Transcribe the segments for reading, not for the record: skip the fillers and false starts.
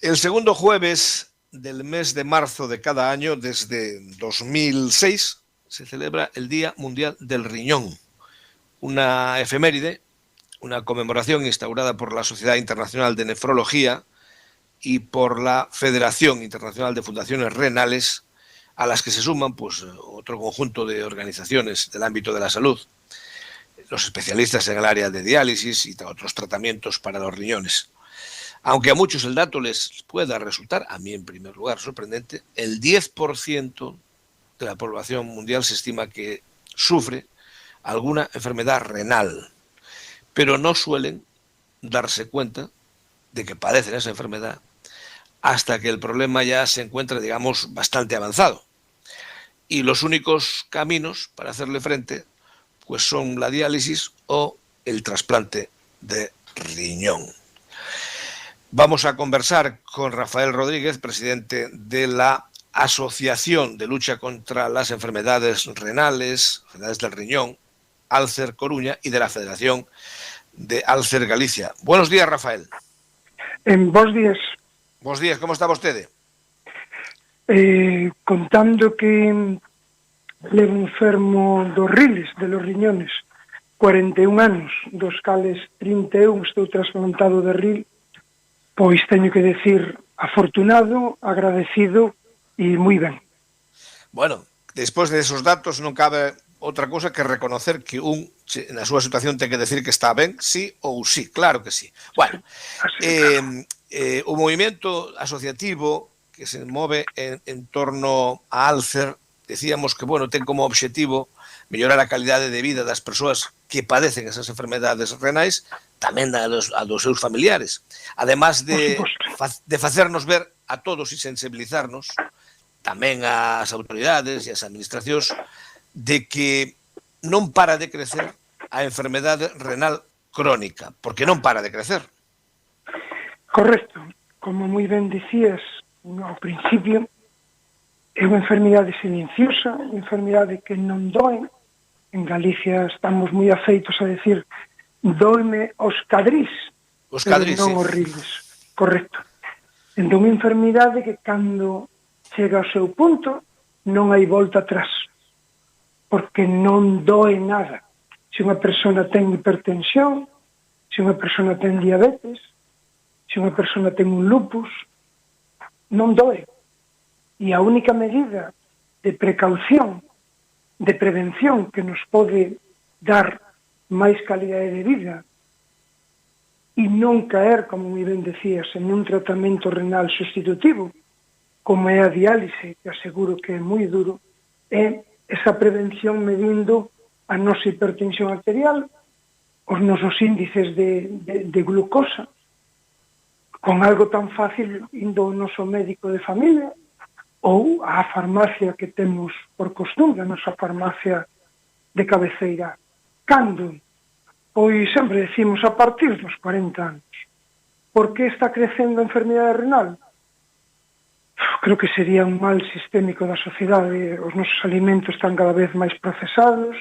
El segundo jueves del mes de marzo de cada año, desde 2006, se celebra el Día Mundial del Riñón, una efeméride, una conmemoración instaurada por la Sociedad Internacional de Nefrología y por la Federación Internacional de Fundaciones Renales, a las que se suman pues, otro conjunto de organizaciones del ámbito de la salud, los especialistas en el área de diálisis y otros tratamientos para los riñones. Aunque a muchos el dato les pueda resultar, a mí en primer lugar, sorprendente, el 10% de la población mundial se estima que sufre alguna enfermedad renal, pero no suelen darse cuenta de que padecen esa enfermedad hasta que el problema ya se encuentra, digamos, bastante avanzado. Y los únicos caminos para hacerle frente pues son la diálisis o el trasplante de riñón. Vamos a conversar con Rafael Rodríguez, presidente de la Asociación de Lucha contra las Enfermedades Renales, enfermedades del riñón, Alcer Coruña, y de la Federación de Alcer Galicia. Buenos días, Rafael. Bos días. Bos días, como está vostede? Contando que levo enfermo dos riles, de los riñones, 41 anos, dos cales 31 estou trasplantado de ril, pois teño que decir afortunado, agradecido e moi ben. Bueno, despois de esos datos non cabe outra cousa que reconocer que na súa situación ten que decir que está ben, sí ou sí, claro que sí. Bueno, o movimento asociativo que se move en torno a Alcer, decíamos que, bueno, ten como objetivo mellorar a calidade de vida das persoas que padecen esas enfermedades renais, tamén a dos seus familiares. Además de facernos ver a todos e sensibilizarnos, tamén ás autoridades e ás administracións, de que non para de crecer a enfermedade renal crónica, porque non para de crecer. Correcto. Como moi ben dicías ao principio, é unha enfermidade silenciosa, unha enfermidade que non doe. En Galicia estamos moi afeitos a decir doime os cadrís, pero non os riles. Correcto. Entón, unha enfermidade que cando chega ao seu punto non hai volta atrás, porque non doe nada. Se unha persona ten hipertensión, se unha persona ten diabetes, se unha persona ten un lupus, non doe. E a única medida de precaución, de prevención que nos pode dar máis calidade de vida e non caer, como moi ben decías, en un tratamento renal sustitutivo, como é a diálise, que aseguro que é moi duro, é esa prevención medindo a nosa hipertensión arterial, os nosos índices de glucosa, con algo tan fácil indo ao noso médico de familia ou á farmacia que temos por costumbre, a nosa farmacia de cabeceira. Cando? Pois sempre decimos a partir dos 40 anos. Por que está crecendo a enfermidade renal? Creo que sería un mal sistémico da sociedade. Os nosos alimentos están cada vez máis procesados,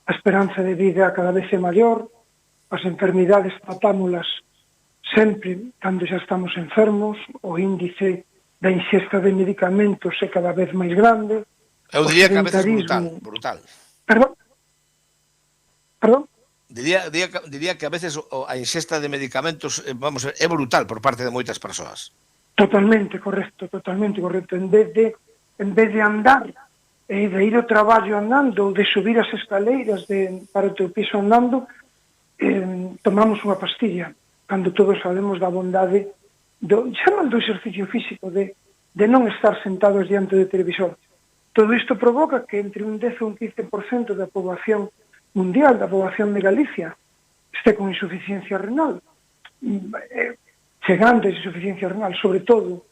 a esperanza de vida cada vez é maior, as enfermidades tratámolas sempre cando xa estamos enfermos, o índice da ingesta de medicamentos é cada vez máis grande. Eu diría que a veces brutal. Perdón? Diría que a veces a ingesta de medicamentos é brutal por parte de moitas persoas. Totalmente correcto. En vez de andar, de ir ao traballo andando, de subir as escaleiras para o teu piso andando, tomamos unha pastilla, cando todos sabemos da bondade xa non do exercicio físico, de non estar sentados diante do televisor. Todo isto provoca que entre un 10 ou un 15% da poboación mundial, da poboación de Galicia, este con insuficiencia renal, chegando a insuficiencia renal, sobre todo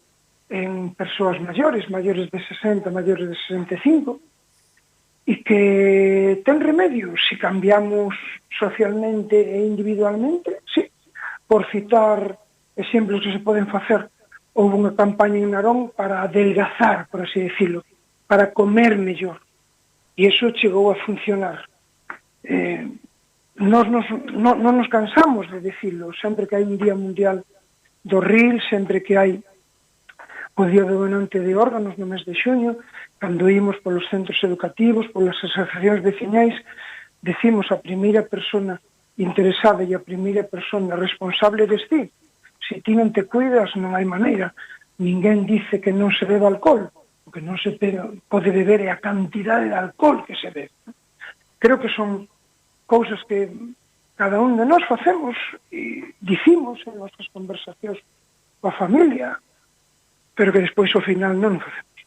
en persoas maiores de 60, maiores de 65, e que ten remedio se cambiamos socialmente e individualmente, sí. Por citar exemplos que se poden facer, houve unha campaña en Narón para adelgazar, por así decirlo, para comer mellor, e iso chegou a funcionar. Non nos cansamos de decirlo, sempre que hai un día mundial do RIL, sempre que hai o Día do Donante de Órganos no mes de xuño, cando ímos polos centros educativos, polas asociacións veciñais, decimos a primeira persona interesada e a primeira persona responsable deste: se ti non te cuidas non hai maneira. Ninguén dice que non se bebe alcohol, o que non se pode beber é a cantidade de alcohol que se bebe. Creo que son cousas que cada un de nós facemos e dicimos en nossas conversacións coa familia, pero que despois ao final non facemos.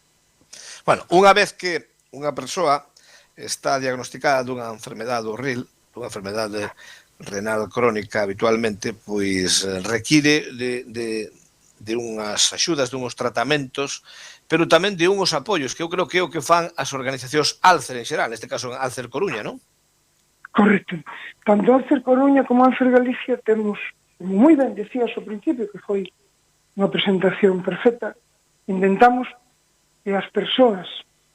Bueno, unha vez que unha persoa está diagnosticada dunha enfermedade do RIL, dunha enfermedade renal crónica habitualmente, pois require de unhas axudas, de unhos tratamentos, pero tamén de unhos apoios, que eu creo que é o que fan as organizacións Alcer en xeral, neste caso Alcer Coruña, non? Correcto. Tanto Alcer Coruña como Alcer Galicia temos, como moi ben decías ao principio, que foi unha presentación perfecta, intentamos que as persoas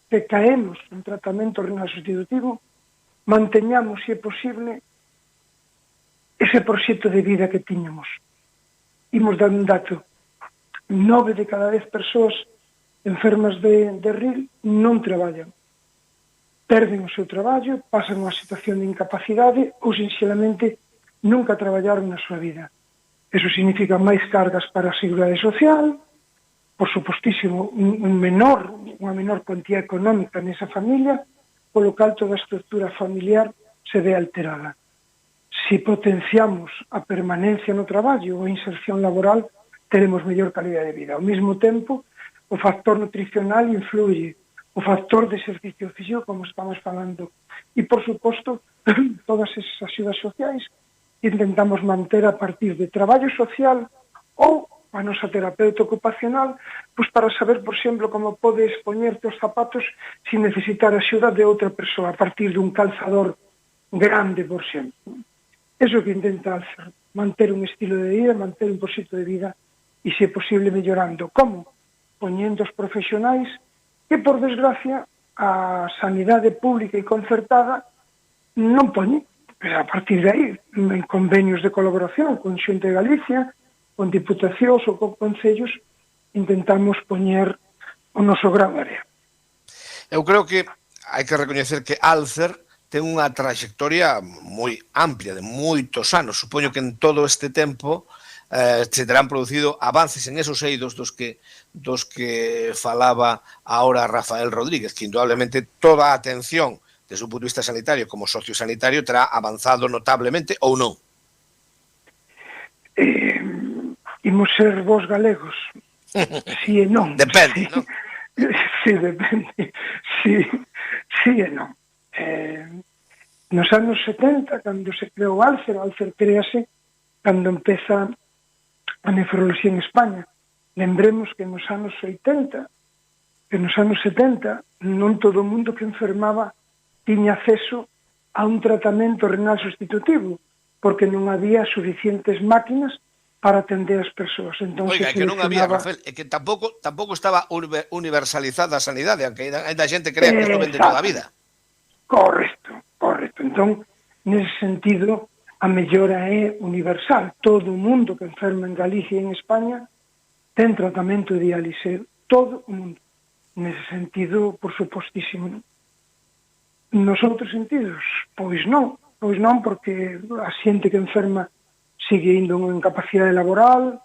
que caemos en tratamento renal sustitutivo manteñamos, se é posible, ese proxecto de vida que tiñamos. Imos dar un dato: 9 de cada 10 persoas enfermas de RIL non traballan. Perden o seu traballo, pasan unha situación de incapacidade ou, sinxelamente, nunca traballaron na súa vida. Eso significa máis cargas para a Seguridade Social, por supostísimo, unha menor cuantía económica nesa familia, polo cal toda a estructura familiar se ve alterada. Se potenciamos a permanencia no traballo ou a inserción laboral, teremos mellor calidade de vida. Ao mesmo tempo, o factor nutricional influye, o factor de exercicio físico, como estamos falando. E, por suposto, todas esas axudas sociais intentamos manter a partir de traballo social ou a nosa terapeuta ocupacional, pois para saber, por exemplo, como podes poñerte os zapatos sin necesitar axuda de outra persoa, a partir dun calzador grande, por exemplo. Eso que intenta hacer, manter un estilo de vida, manter un proxecto de vida e, se é posible, mellorando. Como? Poñendo os profesionais que, por desgracia, a sanidade pública e concertada non poñe. Pero a partir de aí, en convenios de colaboración con Xunta de Galicia, con diputacións ou con concellos, intentamos poñer o noso gran área. Eu creo que hai que recoñecer que Alcer ten unha trayectoria moi amplia, de moitos anos. Supoño que en todo este tempo se terán producido avances en esos eidos dos que falaba ahora Rafael Rodríguez, que indudablemente toda a atención desde un punto de vista sanitario como sociosanitario terá avanzado notablemente ou non? Imos ser vos galegos. Si e non. Depende, non? Si, depende. Si e non. Nos anos 70, cando se creou Alcer créase cando empeza a nefroloxía en España. Lembremos que nos anos 80, que nos anos 70, non todo o mundo que enfermaba tiña acceso a un tratamento renal sustitutivo, porque non había suficientes máquinas para atender as persoas. Entón, oiga, que non había, Rafael, é que tampouco estaba universalizada a sanidade, aunque ainda a xente crea que isto vende toda a vida. Correcto. Entón, nese sentido, a mellora é universal. Todo o mundo que enferma en Galicia e en España ten tratamento de diálise. Todo o mundo. Nese sentido, por supostísimo. Nos outros sentidos, pois non, porque a xente que enferma sigue indo en incapacidade laboral,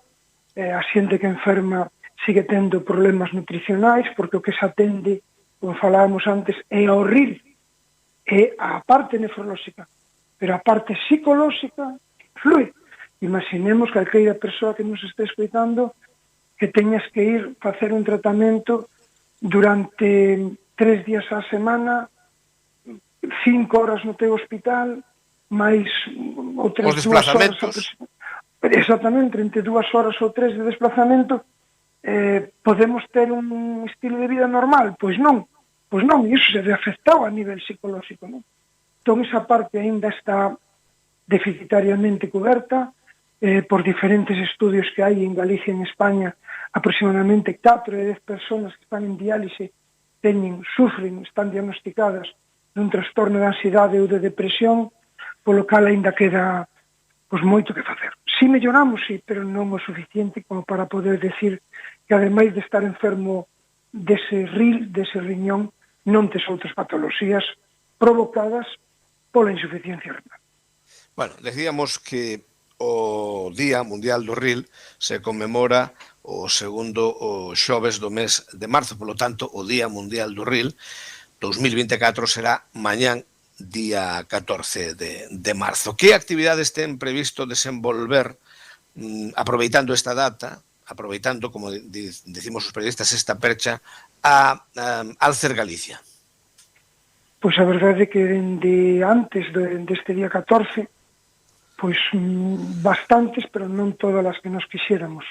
a xente que enferma sigue tendo problemas nutricionais, porque o que se atende, como falábamos antes, é ao RIL, é a parte nefrolóxica, pero a parte psicolóxica flui. Imaginemos calqueira persoa que nos este escoitando que teñas que ir facer un tratamento durante 3 días á semana, 5 horas no teu hospital, máis outras 2 horas. Exactamente, entre 2 horas ou 3 de desplazamento, podemos ter un estilo de vida normal? Pois non, e iso se ve afectado a nivel psicolóxico, non? Entón, esa parte ainda está deficitariamente coberta por diferentes estudios que hai en Galicia e en España. Aproximadamente 4 de 10 personas que están en diálise sufren, están diagnosticadas dun trastorno de ansiedade ou de depresión, polo cal ainda queda pois moito que facer. Si melloramos, sí, pero non o suficiente como para poder decir que ademais de estar enfermo dese riñón, non tes outras patoloxías provocadas pola insuficiencia renal. Bueno, decíamos que o Día Mundial do Ril se conmemora o segundo o xoves do mes de marzo, polo tanto, o Día Mundial do Ril 2024 será mañán, día 14 de marzo. Que actividades ten previsto desenvolver aproveitando esta data, aproveitando, como decimos os periodistas, esta percha a Alcer Galicia? Pois a verdade é que dende antes deste día 14, pois bastantes, pero non todas as que nos quixéramos.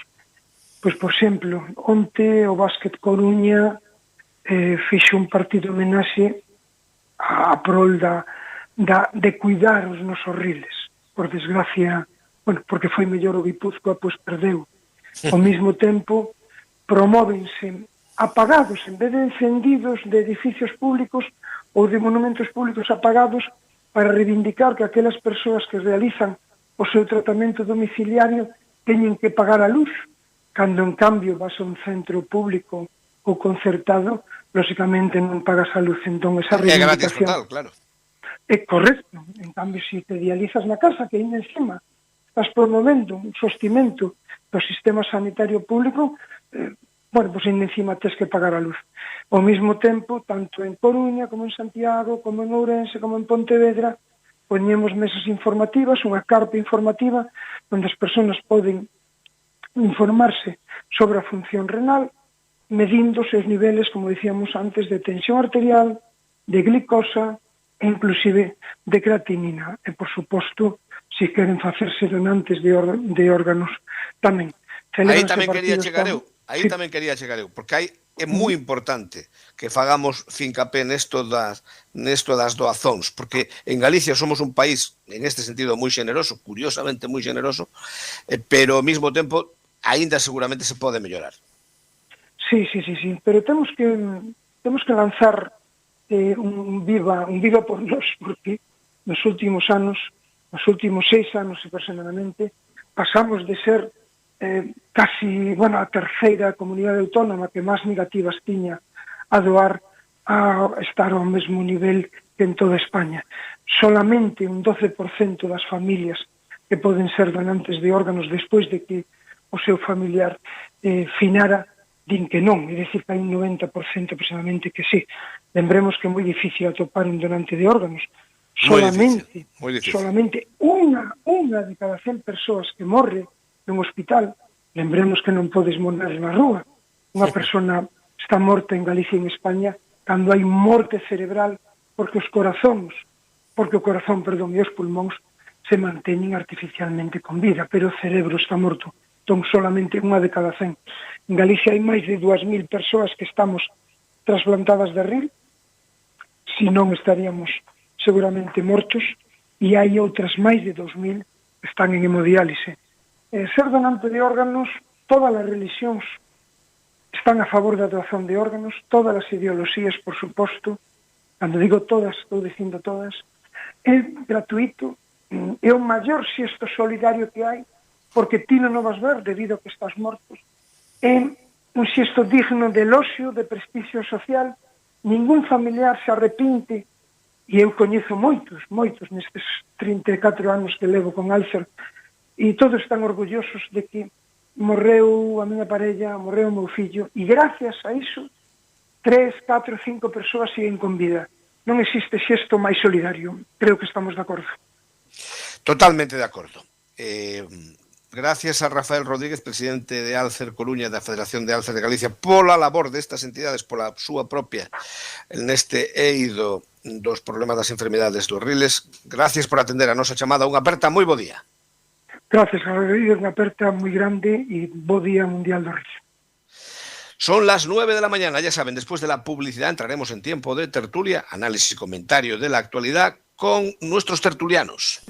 Pois, por exemplo, onte o Básquet Coruña fixo un partido homenaxe a prol de cuidar os nosos riles. Por desgracia, bueno, porque foi mellor o Guipúzcoa, pois perdeu. Ao mesmo tempo, promóvense apagados, en vez de encendidos de edificios públicos ou de monumentos públicos apagados, para reivindicar que aquelas persoas que realizan o seu tratamento domiciliario teñen que pagar a luz, cando en cambio vas a un centro público ou concertado, lógicamente non pagas a luz. Entón, esa reivindicación... É gratis total, claro. É correcto. En cambio, se te dializas na casa, que ainda encima estás promovendo un sostimento do sistema sanitario público, bueno, pois ainda encima tes que pagar a luz. Ao mesmo tempo, tanto en Coruña, como en Santiago, como en Ourense, como en Pontevedra, poñemos mesas informativas, unha carpa informativa, onde as persoas poden informarse sobre a función renal, medindo os seus niveles, como dicíamos antes, de tensión arterial, de glicosa e inclusive de creatinina. E, por suposto, se queren facerse donantes de órganos tamén. Aí tamén quería chegar eu. Aí tamén quería chegar eu, porque aí é moi importante que fagamos fincapé nesto das doazóns, porque en Galicia somos un país, en este sentido, moi generoso, curiosamente moi generoso, pero ao mesmo tempo, aínda seguramente se pode mellorar. Sí, pero temos que lanzar un viva por nós, porque nos últimos 6 anos aproximadamente, pasamos de ser casi, bueno, a terceira comunidade autónoma que máis negativas tiña a doar a estar ao mesmo nivel que en toda España. Solamente un 12% das familias que poden ser donantes de órganos despois de que o seu familiar finara, din que non, é dicir que hai un 90% aproximadamente que sí. Lembremos que é moi difícil atopar un donante de órganos. Solamente unha de cada 100 persoas que morre nun hospital, lembremos que non podes morir na rúa. Unha persona está morta en Galicia e en España cando hai morte cerebral porque o corazón e os pulmóns se manteñen artificialmente con vida, pero o cerebro está morto. Entón, solamente unha de cada 100. En Galicia hai máis de 2.000 persoas que estamos trasplantadas de ril, se non estaríamos seguramente mortos, e hai outras máis de 2.000 que están en hemodiálise. Ser donante de órganos, todas as religións están a favor da doación de órganos, todas as ideoloxías, por suposto, cando digo todas, estou dicindo todas, é gratuito, é o maior xesto solidario que hai, porque ti non o vas ver debido a que estás mortos. É un xesto digno de eloxio, de prestigio social, ningún familiar se arrepinte, e eu coñezo moitos nestes 34 anos que levo con Alcer, e todos están orgullosos de que morreu a miña parella, morreu o meu fillo, e gracias a iso 3, 4, 5 persoas siguen con vida. Non existe xesto máis solidario. Creo que estamos de acordo. Totalmente de acordo. Gracias a Rafael Rodríguez, presidente de Alcer Coruña, da Federación de Alcer de Galicia, pola labor destas entidades, pola súa propia neste eido dos problemas das enfermedades dos riles. Gracias por atender a nosa chamada. Unha aperta, moi bo día. Gracias, Rodríguez, unha aperta moi grande e bo día mundial do ril. Son las 9 de la mañana, ya saben, después de la publicidad entraremos en tiempo de tertulia, análisis y comentario de la actualidad con nuestros tertulianos.